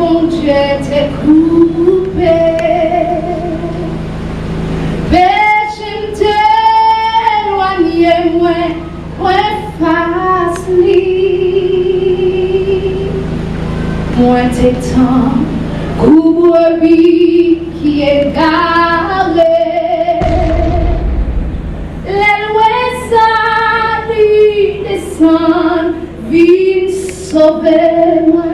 bon Dieu t'est coupé. Péché t'éloigné, moi facile. Moi t'étends, couvre-vie qui est garé. Les lois saluent, descendent, viennent sauver moi.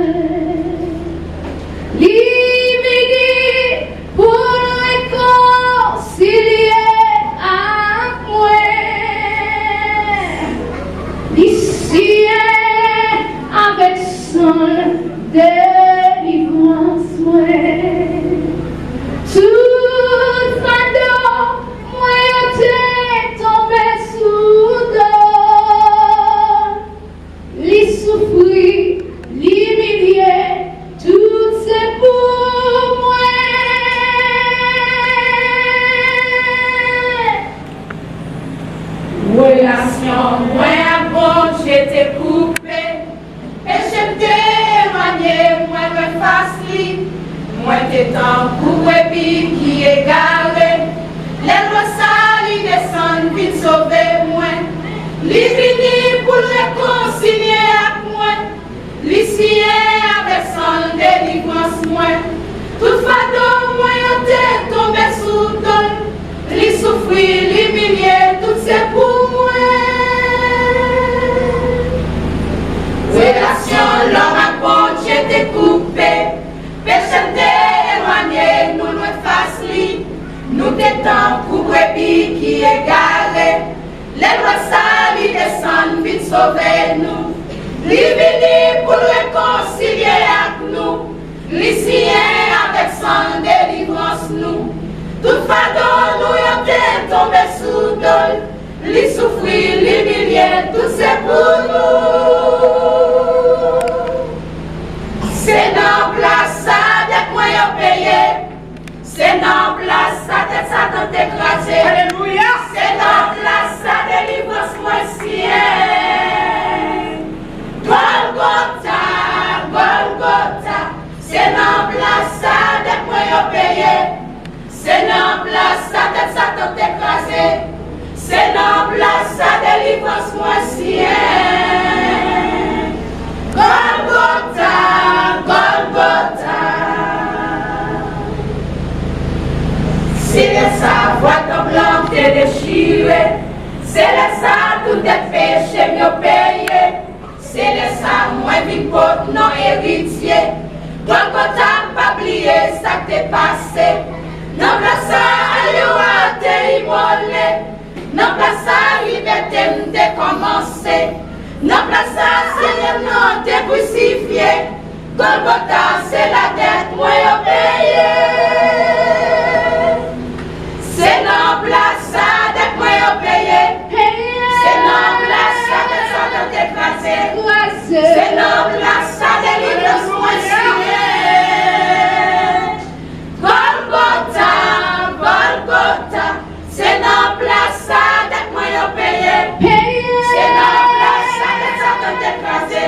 L'immédiat pour réconcilier à moi. Ici avec son délivrance moi. Toute fado, moi t'es tombé sous dos. Li souffrir, l'humilier, tout c'est pour moi. Relation, moi bon, j'étais coupé. Et je t'éloigné, moi me facile. Moi t'étant coupé, qui est garé. Les lois salies descendent, vite sauver moi. Li fini pour réconcilier avec moi. Li sien avec son délivrance moi. Tout fado, moi t'es tombé sous don. Li souffrir, l'humilier, tout c'est pour moi. Relation, l'homme a bon, j'étais coupé. Péché éloigné, nous nous facile. Nous t'étends pour brebis qui est garé. Les lois salies descendent, vite sauver nous. Li vini pour réconcilier avec nous. Li sien avec son délivrance nous. Tout fado, nous y'en tombé sous dol. Li souffrir, l'humilier, tout c'est pour nous. C'est dans place ça, dès que moi y'en payé. C'est dans place ça, tête ça t'en écrasé. Alléluia. C'est dans place ça, délivrance moi sien. Golgotha, Golgotha. C'est dans place ça, dès que moi y'en payé. C'est dans place ça, tête ça t'en écrasé. C'est dans place ça, délivrance moi sien. Golgotha, Golgotha. C'est le savoir ton blanc t'es déchiré. C'est le ça tout tes péchés mieux payé. C'est le ça moins vite pour non héritier. Golgotha pas oublier ça t'est passé. Non place ça alléluia t'es immolé. Non place ça liberté t'es commencé. Non place ça Seigneur non t'es crucifié. Golgotha c'est la dette moi payé. C'est non place ça dette moi payé. C'est non place ça dette ça t'es écrasé. C'est non place ça délivrance moi signé. Golgotha, Golgotha. C'est non place ça dette moi payé. C'est non place ça dette ça t'es écrasé.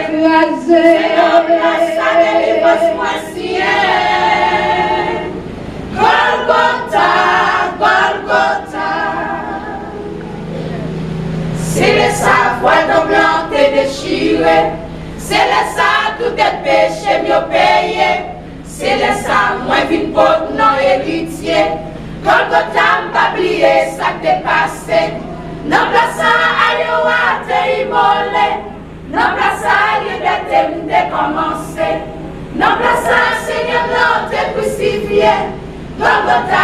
C'est non place ça délivrance moi signé. Golgotha, Golgotha. C'est le savoir ton blanc t'es déchiré. C'est le ça tout tes péchés mieux payé. C'est le ça moins vite pour non héritier. Golgotha pas oublier ça t'est passé. Non place ça alléluia t'es immolé. Non place ça liberté t'es commencé. Non place ça Seigneur non t'es crucifié. Golgotha